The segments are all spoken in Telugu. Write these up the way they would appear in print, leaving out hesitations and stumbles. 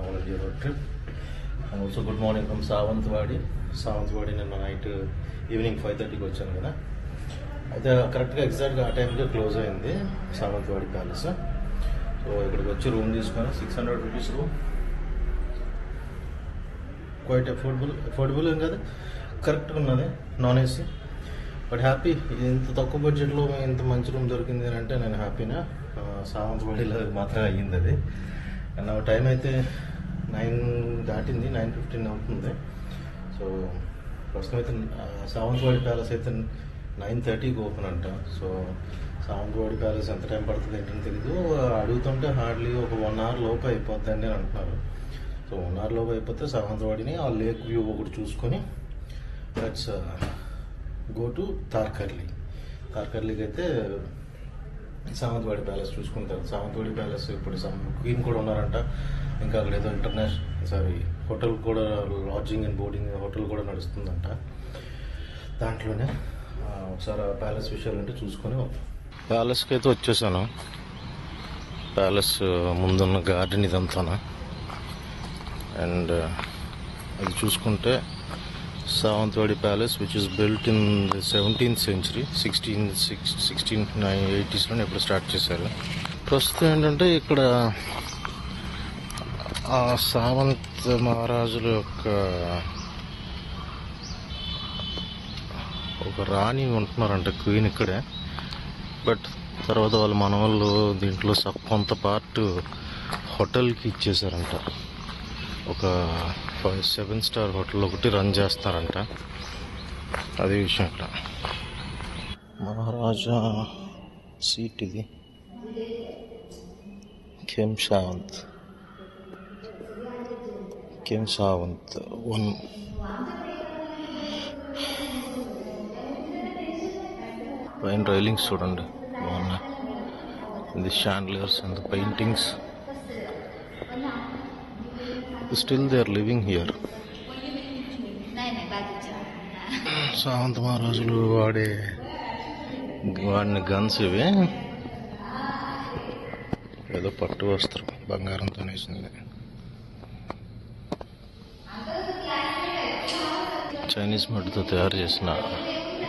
already road trip. And also good morning from Savantwadi. Savantwadi నిన్న నైట్ ఈవినింగ్ 5:30కి వచ్చాను కదా. అయితే కరెక్ట్గా ఎగ్జాక్ట్గా ఆ టైంకి క్లోజ్ అయింది సావంతవాడి ప్యాలెస్. సో ఇక్కడికి వచ్చి రూమ్ తీసుకొని 600 రూపీస్ రూమ్. క్వైట్ అఫోర్డబుల్ ఏం కాదు, కరెక్ట్గా ఉన్నది, నాన్ ఏసీ. బట్ హ్యాపీ, ఇంత తక్కువ బడ్జెట్లో ఇంత మంచి రూమ్ దొరికింది అని అంటే నేను హ్యాపీనా. సావంతవాడిలో మాత్రమే అయ్యింది అది. అండ్ టైం అయితే 9 దాటింది, 9:15 అవుతుంది. సో ప్రస్తుతం అయితే సావంతవాడి ప్యాలెస్ అయితే 9:30కి ఓపెన్ అంట. సో సావంతవాడి ప్యాలెస్ ఎంత టైం పడుతుంది ఏంటని తెలీదు. అడుగుతుంటే హార్డ్లీ ఒక 1 hour లోపు అయిపోద్దండి అని అంటున్నారు. సో 1 hour లోపు అయిపోతే సావంతవాడిని ఆ లేక్ వ్యూ ఒకటి చూసుకొని లెట్స్ గో టు తార్కర్లీకి అయితే సావంతవాడి ప్యాలెస్ చూసుకుంటారు. సావంతవాడి ప్యాలెస్ ఇప్పుడు క్వీన్ కూడా ఉన్నారంట. ఇంకా అక్కడ ఏదో హోటల్ కూడా, లాడ్జింగ్ అండ్ బోర్డింగ్ హోటల్ కూడా నడుస్తుందంట. దాంట్లోనే ఒకసారి ఆ ప్యాలెస్ విషయాలు అంటే చూసుకొని ప్యాలెస్కి అయితే వచ్చేసాను. ప్యాలెస్ ముందున్న గార్డెన్ ఇదంతా. అండ్ అది చూసుకుంటే Sawantwadi palace which is built in the 17th century, 1680s ఎప్పుడు స్టార్ట్ చేశారు. ప్రస్తుతం ఏంటంటే ఇక్కడ ఆ సావంత్ మహారాజుల యొక్క ఒక రాణి ఉంటున్నారంట, క్వీన్ ఇక్కడే. బట్ తర్వాత వాళ్ళ మనవాళ్ళు దీంట్లో కొంత పార్ట్ హోటల్కి ఇచ్చేసారంట. ఒక 7 star హోటల్ ఒకటి రన్ చేస్తారంట. అదే విషయం ఇక్కడ. మహారాజా సీట్ ఇది, కెంసావంత్ 1. పైన రైలింగ్స్ చూడండి బాగున్నాయి. ఇది chandeliers and paintings. Still they are living here. సావంత మహారాజులు వాడిన గన్స్ ఇవి. ఏదో పట్టు వస్త్రం బంగారంతో వేసింది. చైనీస్ మట్టితో తయారు చేసిన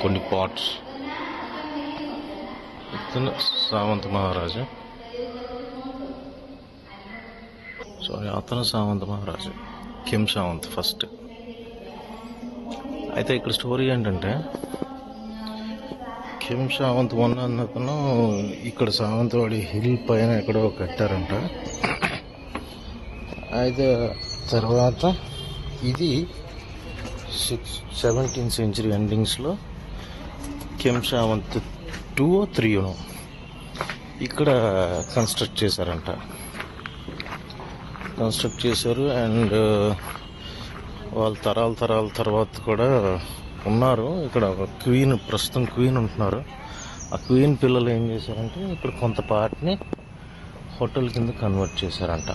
కొన్ని పాట్స్. ఇతను సావంత మహారాజు, అతను సావంత మహారాజు, కెంసావంత్ ఫస్ట్. అయితే ఇక్కడ స్టోరీ ఏంటంటే కెంసావంత్ 1 అన్నతను ఇక్కడ సావంతవాడి హిల్ పైన ఎక్కడో కట్టారంట. అయితే తర్వాత ఇది 17th century ఎండింగ్స్లో కెంసావంత్ 2 or 3 ఇక్కడ కన్స్ట్రక్ట్ చేశారు. అండ్ వాళ్ళ తరాల తర్వాత కూడా ఉన్నారు ఇక్కడ. ప్రస్తుతం క్వీన్ ఉంటున్నారు. ఆ క్వీన్ పిల్లలు ఏం చేశారంటే ఇక్కడ కొంత పార్ట్ని హోటల్ కింద కన్వర్ట్ చేశారంట.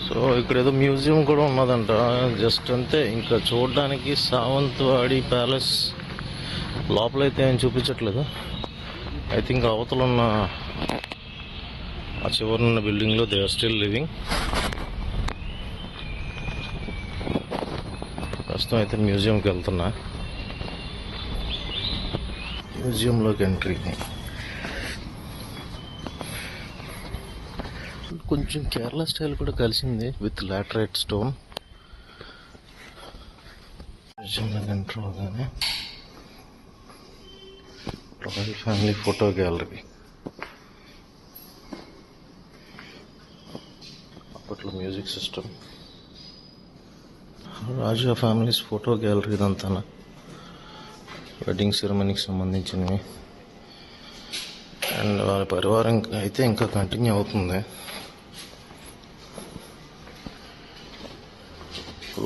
సో ఇక్కడ ఏదో మ్యూజియం కూడా ఉన్నదంట. జస్ట్ అంతే, ఇంకా చూడడానికి సావంతవాడి ప్యాలెస్ లోపలైతే ఏం చూపించట్లేదు. ఐ థింక్ అవతల ఉన్న ఆ చివరినున్న బిల్డింగ్లో దే ఆర్ స్టిల్ లివింగ్. ప్రస్తుతం అయితే మ్యూజియంకి వెళ్తున్నా. మ్యూజియంలోకి ఎంట్రీ కొంచెం కేరళ స్టైల్ కూడా కలిసింది విత్ లాటరైట్ స్టోన్. మ్యూజియంలోకి ఎంటర్ అవగానే రాయల్ ఫ్యామిలీ ఫోటో గ్యాలరీ. అప్పట్లో మ్యూజిక్ సిస్టమ్. రాజా ఫ్యామిలీస్ ఫోటో గ్యాలరీ ఇదంతా వెడ్డింగ్ సెరమనీకి సంబంధించినవి. అండ్ వాళ్ళ పరివారం అయితే ఇంకా కంటిన్యూ అవుతుంది.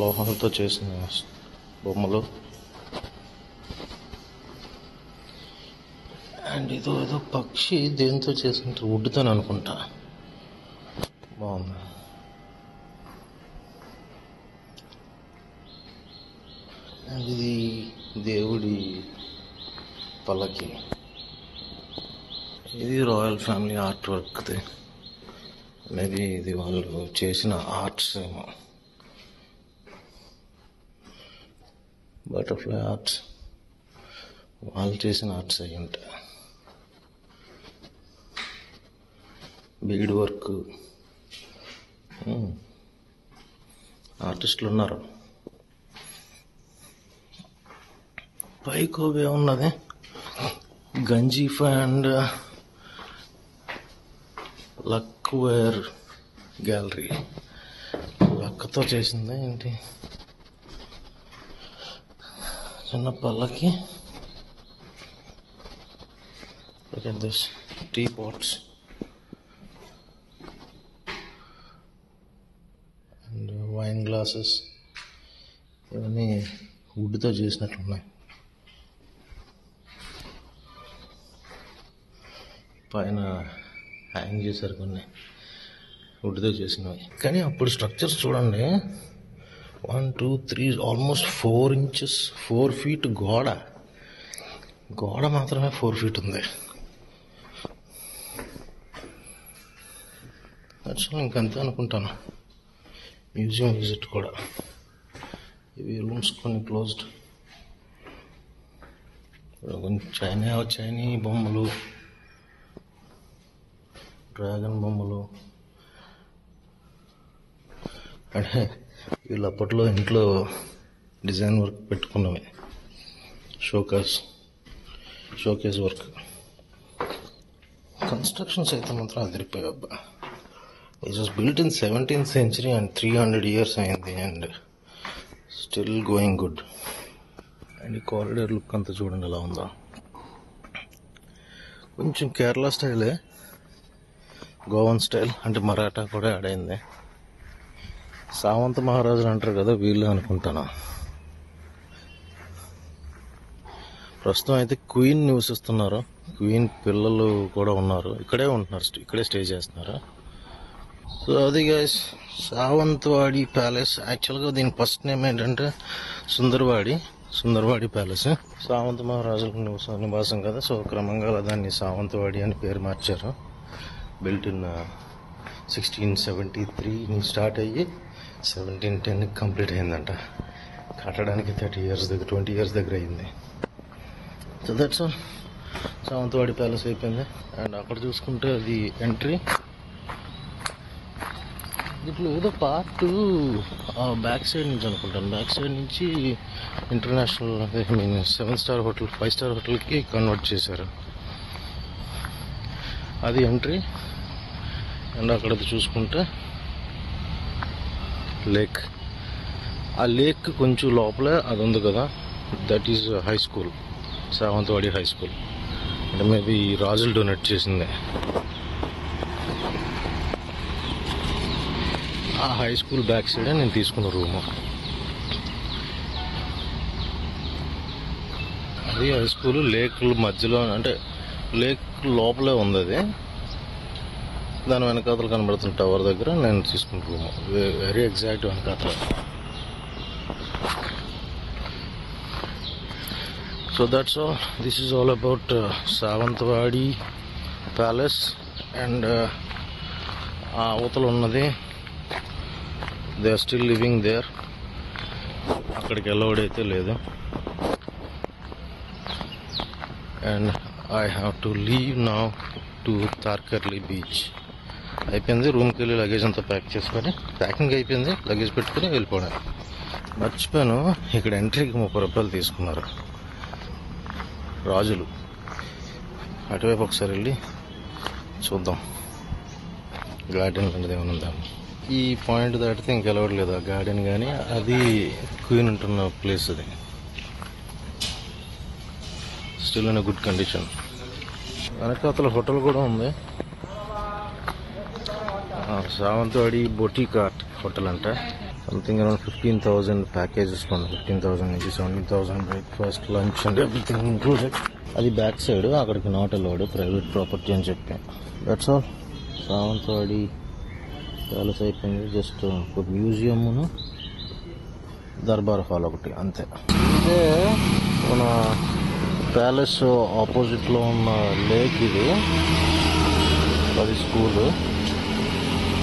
లోహాలతో చేసిన బొమ్మలు. అండ్ ఏదో పక్షి దేంతో చేసింటే వుడ్తో అనుకుంటా. బాగుంది. అండ్ ఇది దేవుడి పల్లకి. ఇది రాయల్ ఫ్యామిలీ ఆర్ట్ వర్క్ది. మేబీ ఇది వాళ్ళు చేసిన ఆర్ట్స్ ఏమో, బటర్ఫ్లై ఆర్ట్స్ వాళ్ళు చేసిన ఆర్ట్స్ అయ్యి ఉంటాయి. బీడ్ వర్క్ ఆర్టిస్టులు ఉన్నారు. పైకి ఉన్నది గంజీఫా అండ్ లక్వేర్ గ్యాలరీ. లక్కతో చేసిందా ఏంటి? చిన్న పళ్ళకి this tea pots and wine glasses ఇవన్నీ వుడ్తో చేసినట్లున్నాయి. పైన హ్యాంగ్ చేశారు కొన్ని వుడ్తో చేసినవి. కానీ అప్పుడు స్ట్రక్చర్స్ చూడండి, 1, 2, 3 ఆల్మోస్ట్ 4 inches 4 feet గోడ మాత్రమే 4 feet ఉంది. యాక్చువల్ ఇంకంతే అనుకుంటాను. మ్యూజియం విజిట్ కూడా. ఇవి రూమ్స్ కొన్ని క్లోజ్డ్. కొంచెం చైనీ బొమ్మలు, డ్రాగన్ బొమ్మలు. అంటే వీళ్ళు అప్పట్లో ఇంట్లో డిజైన్ వర్క్ పెట్టుకున్నవి. Showcase work. కన్స్ట్రక్షన్స్ అయితే మాత్రం అదిరిపోయాయి. అబ్బా, it was built in 17th century and 300 years అయింది and still going good. And ఈ కారిడార్ లుక్ అంతా చూడండి ఎలా ఉందో. కొంచెం కేరళ స్టైలే, గోవన్ స్టైల్, అంటే మరాఠా కూడా యాడ్ అయింది. సామంత మహారాజులు అంటారు కదా, వీళ్ళు అనుకుంటాను. ప్రస్తుతం అయితే క్వీన్ నివసిస్తున్నారు. క్వీన్ పిల్లలు కూడా ఉన్నారు. ఇక్కడే ఉంటున్నారు, ఇక్కడే స్టే చేస్తున్నారు. సో అది గైస్ సావంతవాడి ప్యాలెస్. యాక్చువల్గా దీని ఫస్ట్ నేమ్ ఏంటంటే సుందరవాడి ప్యాలెస్. సావంత మహారాజుల నివాసం కదా, సో క్రమంగా దాన్ని సావంతవాడి అని పేరు మార్చారు. బిల్ట్ ఇన్ 1673 స్టార్ట్ అయ్యి 1710 కంప్లీట్ అయిందంట. కట్టడానికి 20 years దగ్గర అయింది. So that's all. Sawantwadi palace అయిపోయింది. అండ్ అక్కడ చూసుకుంటే అది ఎంట్రీ. దీంట్లో ఏదో పార్ట్ బ్యాక్ సైడ్ నుంచి అనుకుంటాను. బ్యాక్ సైడ్ నుంచి ఇంటర్నేషనల్ 7-star హోటల్ 5-star హోటల్కి కన్వర్ట్ చేశారు. అది ఎంట్రీ. అండ్ అక్కడ చూసుకుంటే లేక్. ఆ లేక్ కొంచెం లోపలే అది ఉంది కదా, that is high school, Sawantwadi high school. అంటే మేబీ రాజులు డొనేట్ చేసిందే. ఆ హై స్కూల్ బ్యాక్ సైడే నేను తీసుకున్న రూము. అది హై స్కూల్ లేక్ మధ్యలో, అంటే లేక్ లోపలే ఉంది. అది దాని వెనకాతలు కనబడుతున్న టవర్ దగ్గర నేను తీసుకున్న రూము, వెరీ ఎగ్జాక్ట్ వెనకాతల. So that's all. This is all about Sawantwadi palace. And ఆ అవతల ఉన్నది, they are still living there. అక్కడికి అలౌడ్ అయితే లేదు. And I have to leave now to Tarkarli beach. అయిపోయింది. రూమ్కి వెళ్ళి లగేజ్ అంతా ప్యాకింగ్ అయిపోయింది. లగేజ్ పెట్టుకుని వెళ్ళిపోవడం. మర్చిపోయాను, ఇక్కడ ఎంట్రీకి 30 రూపాయలు తీసుకున్నారు రాజులు. అటువైపు ఒకసారి వెళ్ళి చూద్దాం గార్డెన్ లాంటిది ఏమైనా ఉందా. ఈ పాయింట్ దాటితే ఇంకెలవట్లేదు ఆ గార్డెన్. కానీ అది క్వీన్ ఉంటున్న ప్లేస్. అది స్టిల్ ఇన్ గుడ్ కండిషన్. వెనకాతల హోటల్ కూడా ఉంది, సావంతవాడి బొటిక్ ఆర్ట్ హోటల్ అంట. సంథింగ్ అరౌండ్ 15,000 ప్యాకేజెస్ ఉన్నాయి. 15,000 నుంచి 17,000 breakfast, lunch and everything included. అది బ్యాక్ సైడ్, అక్కడికి నాట్ అలౌడ్, ప్రైవేట్ ప్రాపర్టీ అని చెప్పాను. That's all. సావంతవాడి ప్యాలెస్ అయిపోయింది. జస్ట్ ఒక మ్యూజియంను, దర్బార్ హాల్ ఒకటి, అంతే. ఇదే మన ప్యాలెస్ ఆపోజిట్లో ఉన్న లేక్ ఇది. అది స్కూల్.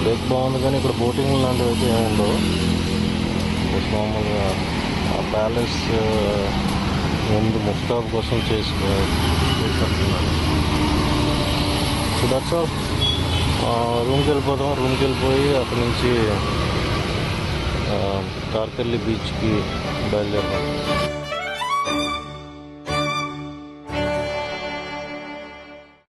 లేక్ బాగుంది కానీ ఇక్కడ బోటింగ్ లాంటివి అయితే ఏమి ఉండవు. మామూలుగా ఆ ప్యాలెస్ ముందు ముఫ్తాబ్ కోసం చేసుకుంటున్నాను. So that's all. రూమ్కి వెళ్ళిపోతాం. రూమ్కి వెళ్ళిపోయి అక్కడి నుంచి తార్కర్లి బీచ్కి బయలుదేరుతాం.